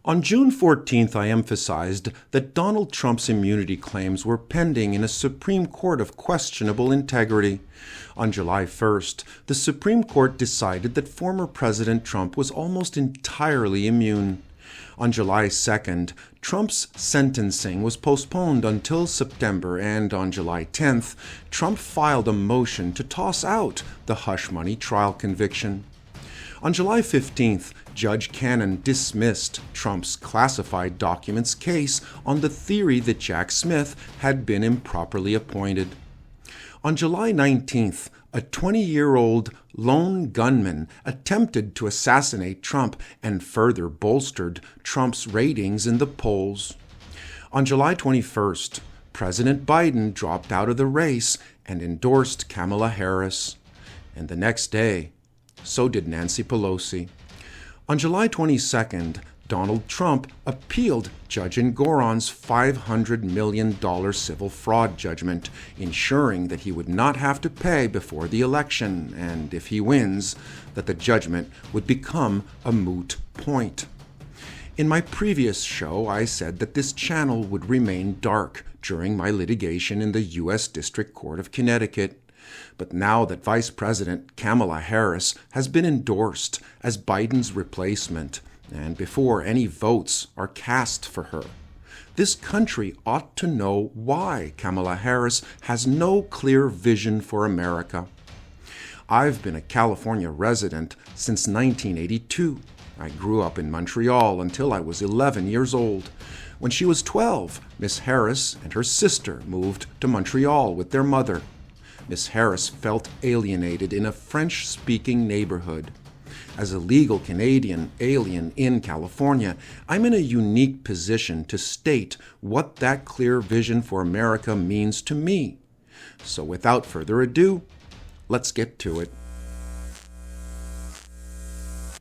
On June 14th, I emphasized that Donald Trump's immunity claims were pending in a Supreme Court of questionable integrity. On July 1st, the Supreme Court decided that former President Trump was almost entirely immune. On July 2nd, Trump's sentencing was postponed until September, and on July 10th, Trump filed a motion to toss out the hush money trial conviction. On July 15th, Judge Cannon dismissed Trump's classified documents case on the theory that Jack Smith had been improperly appointed. On July 19th, a 20-year-old lone gunman attempted to assassinate Trump and further bolstered Trump's ratings in the polls. On July 21st, President Biden dropped out of the race and endorsed Kamala Harris. And the next day, so did Nancy Pelosi. On July 22nd, Donald Trump appealed Judge Engoron's $500 million civil fraud judgment, ensuring that he would not have to pay before the election, and if he wins, that the judgment would become a moot point. In my previous show, I said that this channel would remain dark during my litigation in the U.S. District Court of Connecticut. But now that Vice President Kamala Harris has been endorsed as Biden's replacement, and before any votes are cast for her, this country ought to know why Kamala Harris has no clear vision for America. I've been a California resident since 1982. I grew up in Montreal until I was 11 years old. When she was 12, Miss Harris and her sister moved to Montreal with their mother. Miss Harris felt alienated in a French-speaking neighborhood. As a legal Canadian alien in California, I'm in a unique position to state what that clear vision for America means to me. So without further ado, let's get to it.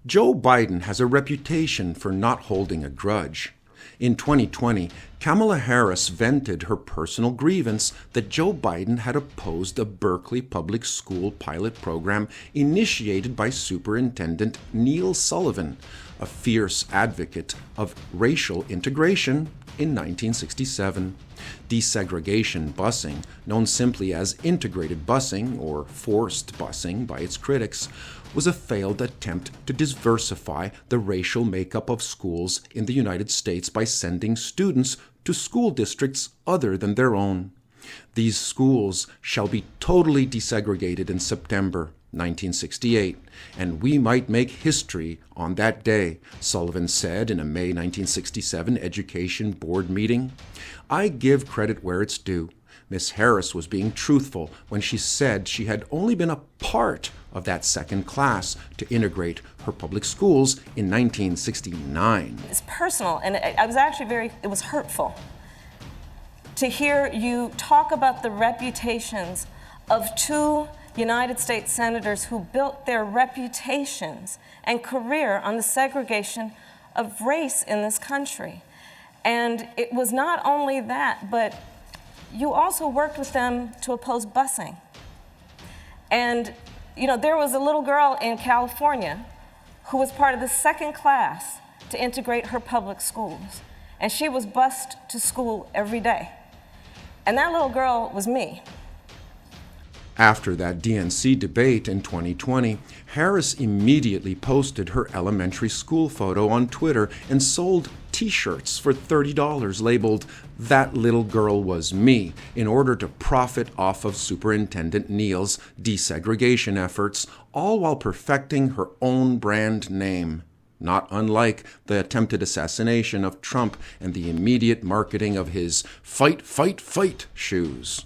Joe Biden has a reputation for not holding a grudge. In 2020, Kamala Harris vented her personal grievance that Joe Biden had opposed a Berkeley public school pilot program initiated by Superintendent Neil Sullivan, a fierce advocate of racial integration in 1967. Desegregation busing, known simply as integrated busing or forced busing by its critics, was a failed attempt to diversify the racial makeup of schools in the United States by sending students to school districts other than their own. These schools shall be totally desegregated in September 1968, and we might make history on that day, Sullivan said in a May 1967 Education Board meeting. I give credit where it's due. Miss Harris was being truthful when she said she had only been a part of that second class to integrate her public schools in 1969. It's personal, and it was hurtful to hear you talk about the reputations of two United States senators who built their reputations and career on the segregation of race in this country. And it was not only that, but you also worked with them to oppose busing. And, there was a little girl in California who was part of the second class to integrate her public schools. And she was bused to school every day. And that little girl was me. After that DNC debate in 2020, Harris immediately posted her elementary school photo on Twitter and sold T-shirts for $30 labeled "That Little Girl Was Me" in order to profit off of Superintendent Neal's desegregation efforts, all while perfecting her own brand name. Not unlike the attempted assassination of Trump and the immediate marketing of his "Fight, Fight, Fight" shoes.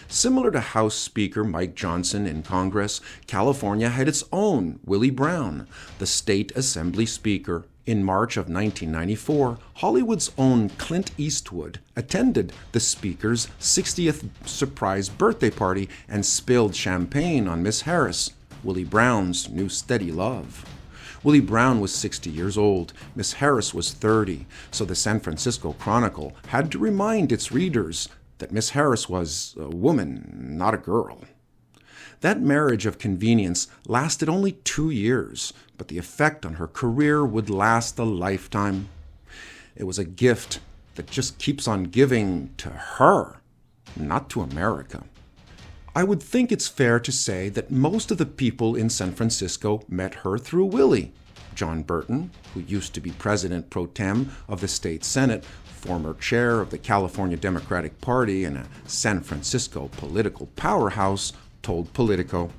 Similar to House Speaker Mike Johnson in Congress, California had its own Willie Brown, the state assembly speaker. In March of 1994, Hollywood's own Clint Eastwood attended the speaker's 60th surprise birthday party and spilled champagne on Miss Harris, Willie Brown's new steady love. Willie Brown was 60 years old, Miss Harris was 30, so the San Francisco Chronicle had to remind its readers that Miss Harris was a woman, not a girl. That marriage of convenience lasted only 2 years, but the effect on her career would last a lifetime. It was a gift that just keeps on giving to her, not to America. I would think it's fair to say that most of the people in San Francisco met her through Willie. John Burton, who used to be president pro tem of the state Senate, former chair of the California Democratic Party, and a San Francisco political powerhouse, told Politico.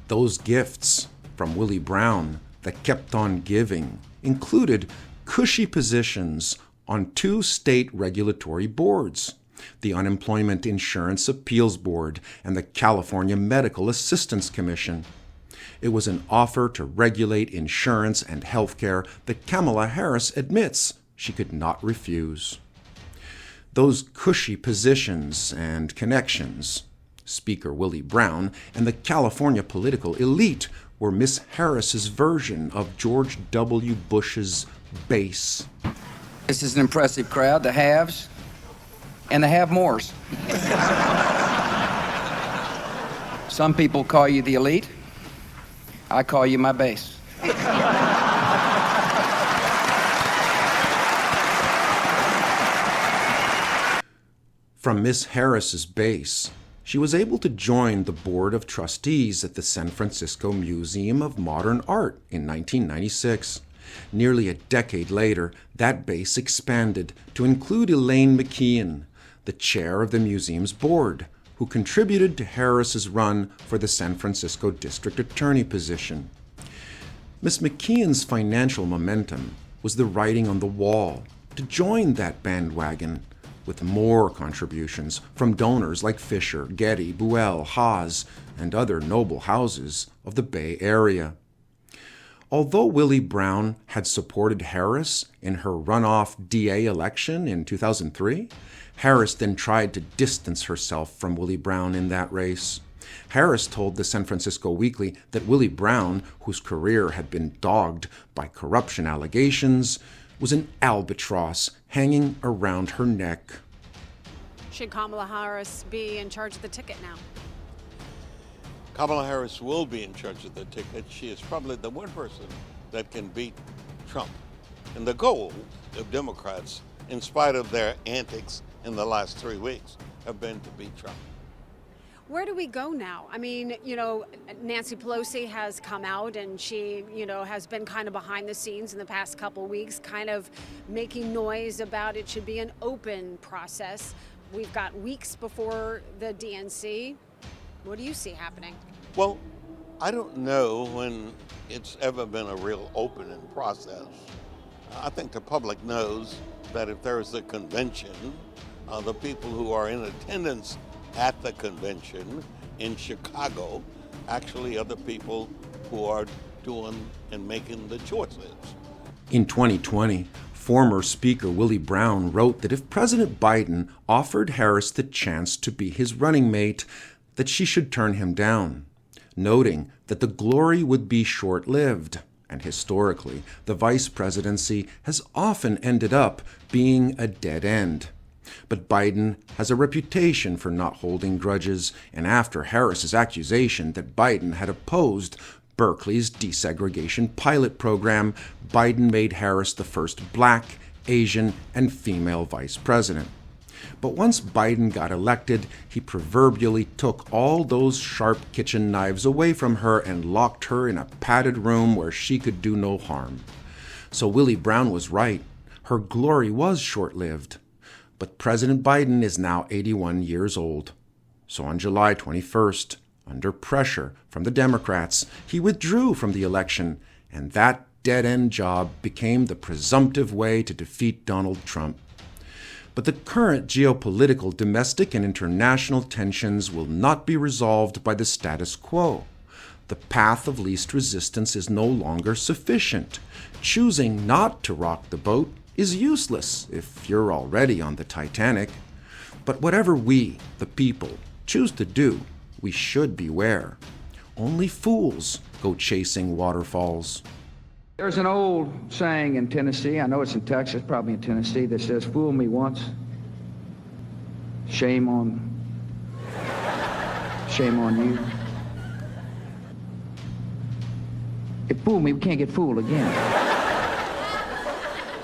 Those gifts from Willie Brown that kept on giving included cushy positions on 2 state regulatory boards, the Unemployment Insurance Appeals Board and the California Medical Assistance Commission. It was an offer to regulate insurance and health care that Kamala Harris admits she could not refuse. Those cushy positions and connections, Speaker Willie Brown and the California political elite, were Miss Harris's version of George W. Bush's base. This is an impressive crowd, the haves and the have-mores. Some people call you the elite. I call you my base. From Miss Harris's base, she was able to join the board of trustees at the San Francisco Museum of Modern Art in 1996. Nearly a decade later, that base expanded to include Elaine McKeon, the chair of the museum's board, who contributed to Harris's run for the San Francisco District Attorney position. Miss McKeon's financial momentum was the writing on the wall to join that bandwagon, with more contributions from donors like Fisher, Getty, Buell, Haas, and other noble houses of the Bay Area. Although Willie Brown had supported Harris in her runoff DA election in 2003, Harris then tried to distance herself from Willie Brown in that race. Harris told the San Francisco Weekly that Willie Brown, whose career had been dogged by corruption allegations, was an albatross hanging around her neck. Should Kamala Harris be in charge of the ticket now? Kamala Harris will be in charge of the ticket. She is probably the one person that can beat Trump. And the goal of Democrats, in spite of their antics in the last 3 weeks, have been to beat Trump. Where do we go now? I mean, Nancy Pelosi has come out and she, has been kind of behind the scenes in the past couple weeks, kind of making noise about it should be an open process. We've got weeks before the DNC. What do you see happening? Well, I don't know when it's ever been a real opening process. I think the public knows that if there's a convention, the people who are in attendance at the convention in Chicago actually are the people who are doing and making the choices. In 2020, former Speaker Willie Brown wrote that if President Biden offered Harris the chance to be his running mate, that she should turn him down, noting that the glory would be short-lived, and historically, the vice presidency has often ended up being a dead end. But Biden has a reputation for not holding grudges, and after Harris's accusation that Biden had opposed Berkeley's desegregation pilot program, Biden made Harris the first Black, Asian, and female vice president. But once Biden got elected, he proverbially took all those sharp kitchen knives away from her and locked her in a padded room where she could do no harm. So Willie Brown was right. Her glory was short-lived. But President Biden is now 81 years old. So on July 21st, under pressure from the Democrats, he withdrew from the election, and that dead-end job became the presumptive way to defeat Donald Trump. But the current geopolitical, domestic, and international tensions will not be resolved by the status quo. The path of least resistance is no longer sufficient. Choosing not to rock the boat is useless if you're already on the Titanic. But whatever we, the people, choose to do, we should beware. Only fools go chasing waterfalls. There's an old saying in Tennessee, I know it's in Texas, probably in Tennessee, that says, fool me once, shame on you. If fool me, we can't get fooled again.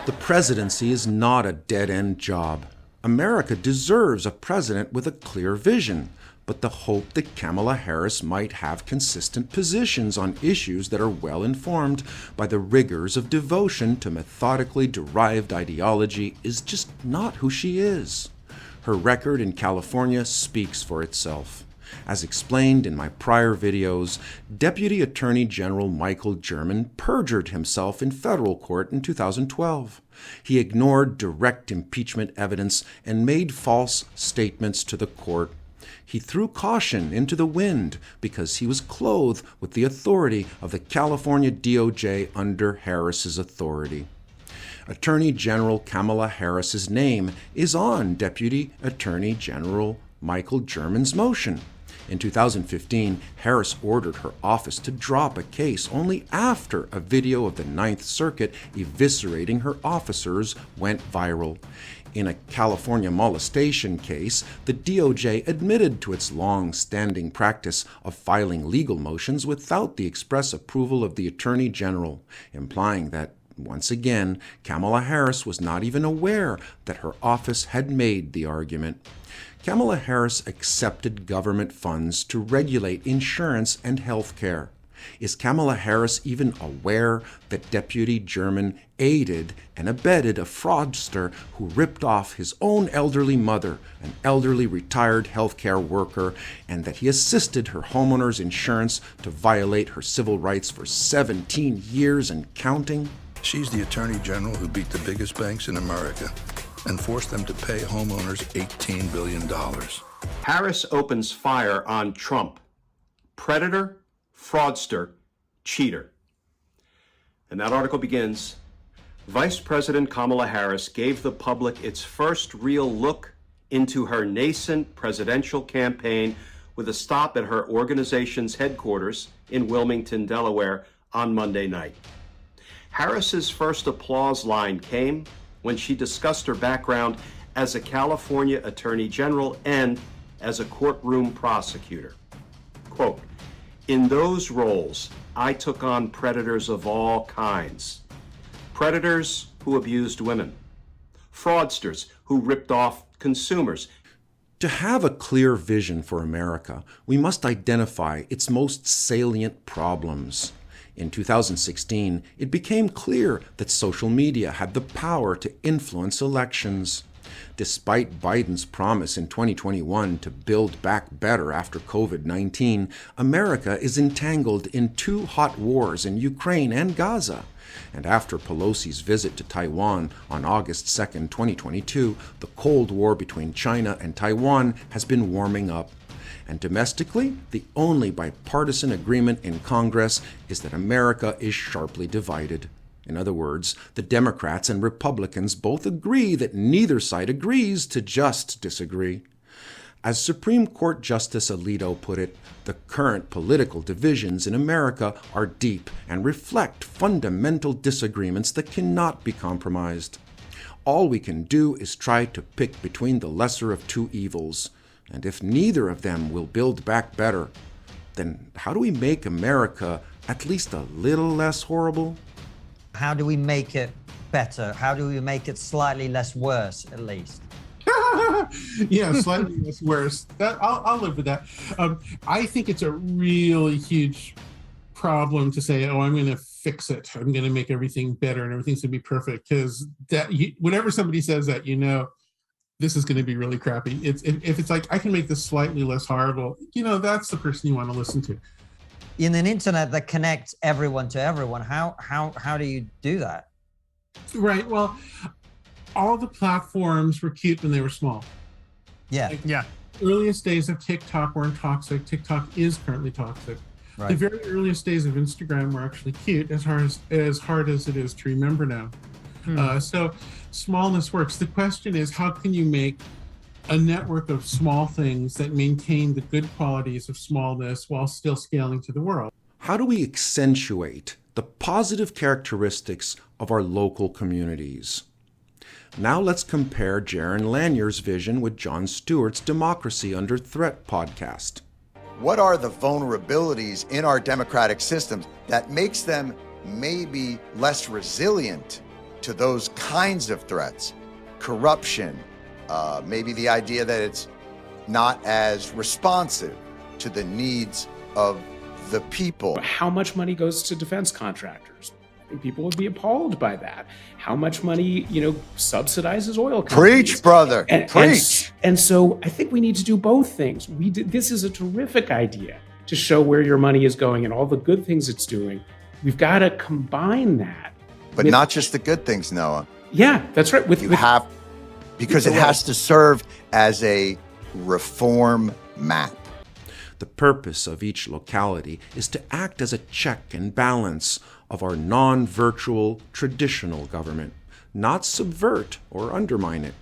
The presidency is not a dead-end job. America deserves a president with a clear vision, but the hope that Kamala Harris might have consistent positions on issues that are well informed by the rigors of devotion to methodically derived ideology is just not who she is. Her record in California speaks for itself. As explained in my prior videos, Deputy Attorney General Michael German perjured himself in federal court in 2012. He ignored direct impeachment evidence and made false statements to the court. He threw caution into the wind because he was clothed with the authority of the California DOJ under Harris's authority. Attorney General Kamala Harris's name is on Deputy Attorney General Michael German's motion. In 2015, Harris ordered her office to drop a case only after a video of the Ninth Circuit eviscerating her officers went viral. In a California molestation case, the DOJ admitted to its long-standing practice of filing legal motions without the express approval of the Attorney General, implying that, once again, Kamala Harris was not even aware that her office had made the argument. Kamala Harris accepted government funds to regulate insurance and health care. Is Kamala Harris even aware that Deputy German aided and abetted a fraudster who ripped off his own elderly mother, an elderly retired healthcare worker, and that he assisted her homeowner's insurance to violate her civil rights for 17 years and counting? She's the Attorney General who beat the biggest banks in America and forced them to pay homeowners $18 billion. Harris opens fire on Trump. Predator, fraudster, cheater. And that article begins, Vice President Kamala Harris gave the public its first real look into her nascent presidential campaign with a stop at her organization's headquarters in Wilmington, Delaware on Monday night. Harris's first applause line came when she discussed her background as a California Attorney General and as a courtroom prosecutor. Quote, in those roles, I took on predators of all kinds. Predators who abused women, fraudsters who ripped off consumers. To have a clear vision for America, we must identify its most salient problems. In 2016, it became clear that social media had the power to influence elections. Despite Biden's promise in 2021 to build back better after COVID-19, America is entangled in two hot wars in Ukraine and Gaza. And after Pelosi's visit to Taiwan on August 2, 2022, the Cold War between China and Taiwan has been warming up. And domestically, the only bipartisan agreement in Congress is that America is sharply divided. In other words, the Democrats and Republicans both agree that neither side agrees to just disagree. As Supreme Court Justice Alito put it, the current political divisions in America are deep and reflect fundamental disagreements that cannot be compromised. All we can do is try to pick between the lesser of two evils. And if neither of them will build back better, then how do we make America at least a little less horrible? How do we make it better? How do we make it slightly less worse, at least? Yeah, slightly less worse. I'll live with that. I think it's a really huge problem to say, oh, I'm going to fix it. I'm going to make everything better and everything's going to be perfect. Because whenever somebody says that, this is going to be really crappy. If it's like, I can make this slightly less horrible, that's the person you want to listen to. In an internet that connects everyone to everyone, how do you do that? Right. Well, all the platforms were cute when they were small. Yeah. Yeah. Earliest days of TikTok weren't toxic. TikTok is currently toxic. Right. The very earliest days of Instagram were actually cute, as hard as it is to remember now. So smallness works. The question is, how can you make a network of small things that maintain the good qualities of smallness while still scaling to the world? How do we accentuate the positive characteristics of our local communities? Now let's compare Jaron Lanier's vision with Jon Stewart's Democracy Under Threat podcast. What are the vulnerabilities in our democratic systems that makes them maybe less resilient to those kinds of threats, corruption, maybe the idea that it's not as responsive to the needs of the people. How much money goes to defense contractors? I think people would be appalled by that. How much money, subsidizes oil companies? Preach, brother, preach. And so I think we need to do both things. This is a terrific idea to show where your money is going and all the good things it's doing. We've got to combine that. But not just the good things, Noah. Yeah, that's right. Because it has to serve as a reform map. The purpose of each locality is to act as a check and balance of our non-virtual traditional government, not subvert or undermine it.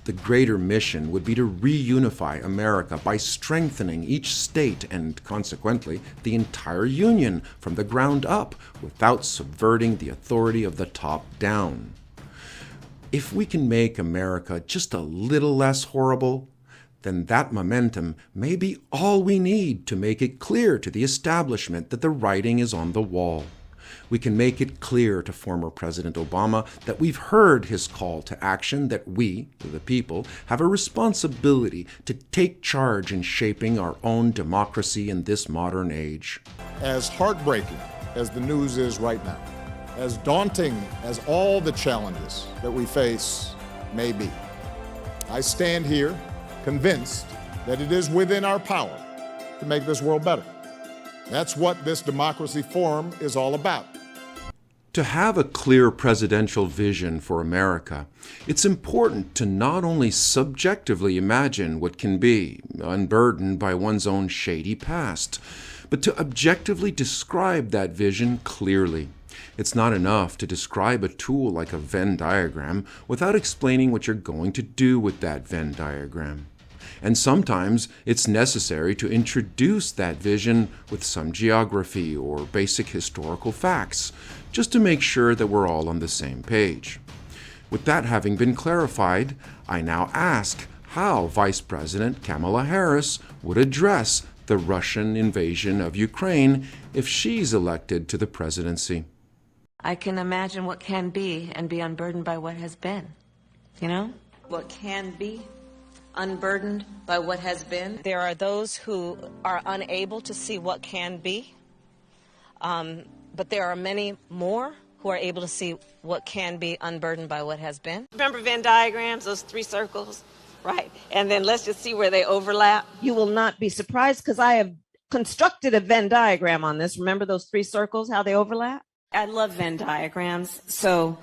The greater mission would be to reunify America by strengthening each state and, consequently, the entire Union from the ground up without subverting the authority of the top down. If we can make America just a little less horrible, then that momentum may be all we need to make it clear to the establishment that the writing is on the wall. We can make it clear to former President Obama that we've heard his call to action, that we, the people, have a responsibility to take charge in shaping our own democracy in this modern age. As heartbreaking as the news is right now, as daunting as all the challenges that we face may be, I stand here convinced that it is within our power to make this world better. That's what this Democracy Forum is all about. To have a clear presidential vision for America, it's important to not only subjectively imagine what can be, unburdened by one's own shady past, but to objectively describe that vision clearly. It's not enough to describe a tool like a Venn diagram without explaining what you're going to do with that Venn diagram. And sometimes it's necessary to introduce that vision with some geography or basic historical facts, just to make sure that we're all on the same page. With that having been clarified, I now ask how Vice President Kamala Harris would address the Russian invasion of Ukraine if she's elected to the presidency. I can imagine what can be and be unburdened by what has been. What can be unburdened by what has been. There are those who are unable to see what can be, but there are many more who are able to see what can be unburdened by what has been. Remember Venn diagrams, those three circles? Right. And then let's just see where they overlap. You will not be surprised because I have constructed a Venn diagram on this. Remember those three circles, how they overlap? I love Venn diagrams, so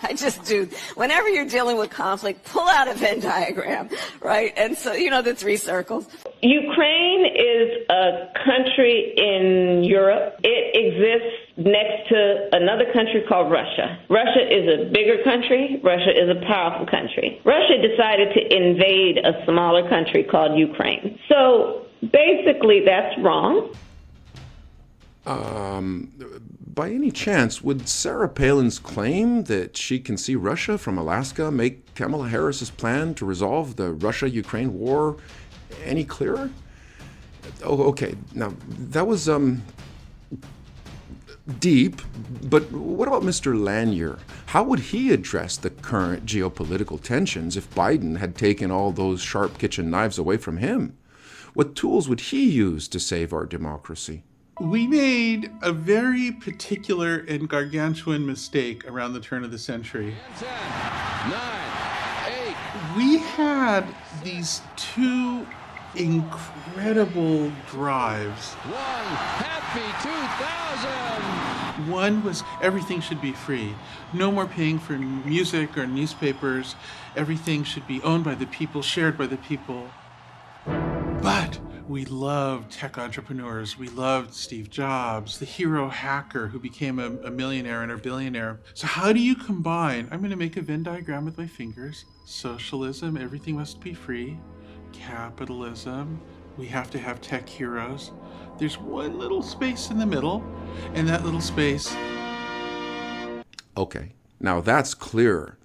I just do. Whenever you're dealing with conflict, pull out a Venn diagram, right? And so, the three circles. Ukraine is a country in Europe. It exists next to another country called Russia. Russia is a bigger country. Russia is a powerful country. Russia decided to invade a smaller country called Ukraine. So basically, that's wrong. By any chance, would Sarah Palin's claim that she can see Russia from Alaska make Kamala Harris's plan to resolve the Russia-Ukraine war any clearer? Oh, okay. Now, that was deep, but what about Mr. Lanier? How would he address the current geopolitical tensions if Biden had taken all those sharp kitchen knives away from him? What tools would he use to save our democracy? We made a very particular and gargantuan mistake around the turn of the century. 10, 9, 8. We had these two incredible drives. Happy 2000! One was everything should be free. No more paying for music or newspapers. Everything should be owned by the people, shared by the people. But we loved tech entrepreneurs. We loved Steve Jobs, the hero hacker who became a millionaire and a billionaire. So how do you combine, I'm going to make a Venn diagram with my fingers, socialism, everything must be free, capitalism, we have to have tech heroes. There's one little space in the middle, and that little space... Okay, now that's clearer.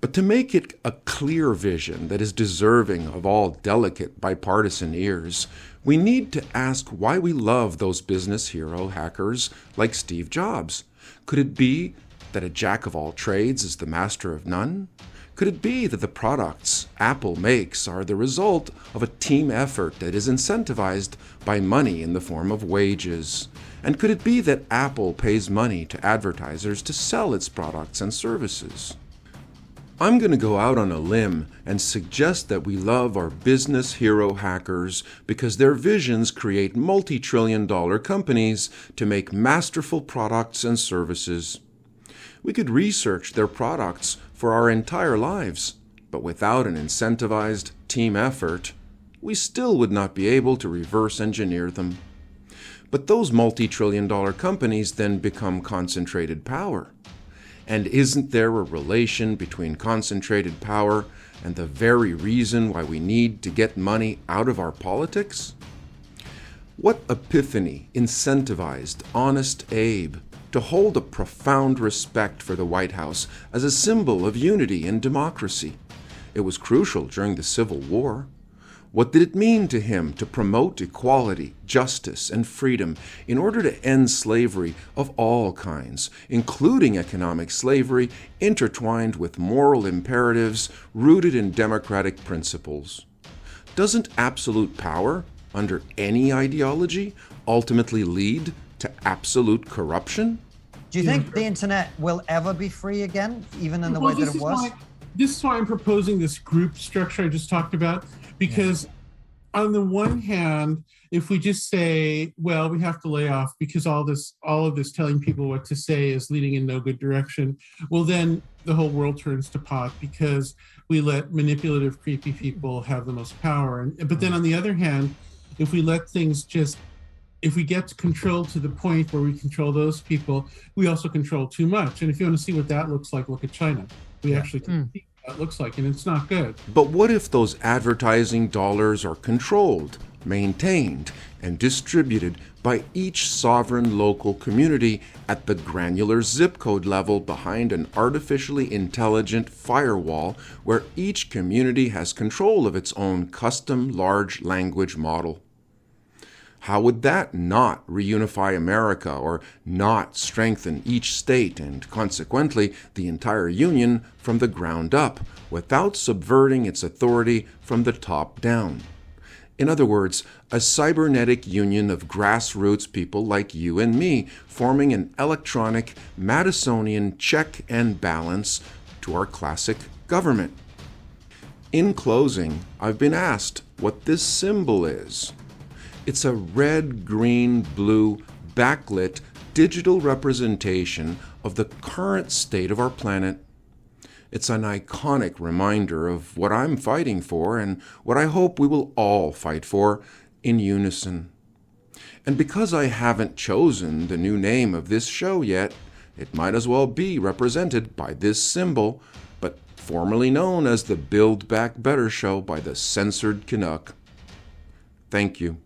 But to make it a clear vision that is deserving of all delicate bipartisan ears, we need to ask why we love those business hero hackers like Steve Jobs. Could it be That a jack of all trades is the master of none? Could it be that the products Apple makes are the result of a team effort that is incentivized by money in the form of wages? And could it be that Apple pays money to advertisers to sell its products and services? I'm going to go out on a limb and suggest that we love our business hero hackers because their visions create multi-trillion-dollar companies to make masterful products and services. We could research their products for our entire lives, but without an incentivized team effort, we still would not be able to reverse engineer them. But those multi-trillion-dollar companies then become concentrated power. And isn't there a relation between concentrated power and the very reason why we need to get money out of our politics? What epiphany incentivized Honest Abe to hold a profound respect for the White House as a symbol of unity and democracy? It was crucial during the Civil War. What did it mean to him to promote equality, justice, and freedom in order to end slavery of all kinds, including economic slavery intertwined with moral imperatives rooted in democratic principles? Doesn't absolute power, under any ideology, ultimately lead to absolute corruption? Do you think the internet will ever be free again, even in the way that it was? This is why I'm proposing this group structure I just talked about. Because on the one hand, if we just say, well, we have to lay off because all of this telling people what to say is leading in no good direction, well, then the whole world turns to pot because we let manipulative, creepy people have the most power. But then on the other hand, if we let things if we get control to the point where we control those people, we also control too much. And if you want to see what that looks like, look at China. We actually can see what that looks like, and it's not good. But what if those advertising dollars are controlled, maintained, and distributed by each sovereign local community at the granular zip code level behind an artificially intelligent firewall where each community has control of its own custom large language model? How would that not reunify America or not strengthen each state and consequently the entire union from the ground up without subverting its authority from the top down? In other words, a cybernetic union of grassroots people like you and me forming an electronic Madisonian check and balance to our classic government. In closing, I've been asked what this symbol is. It's a red, green, blue, backlit digital representation of the current state of our planet. It's an iconic reminder of what I'm fighting for and what I hope we will all fight for in unison. And because I haven't chosen the new name of this show yet, it might as well be represented by this symbol, but formerly known as the Build Back Better Show by the censored Canuck. Thank you.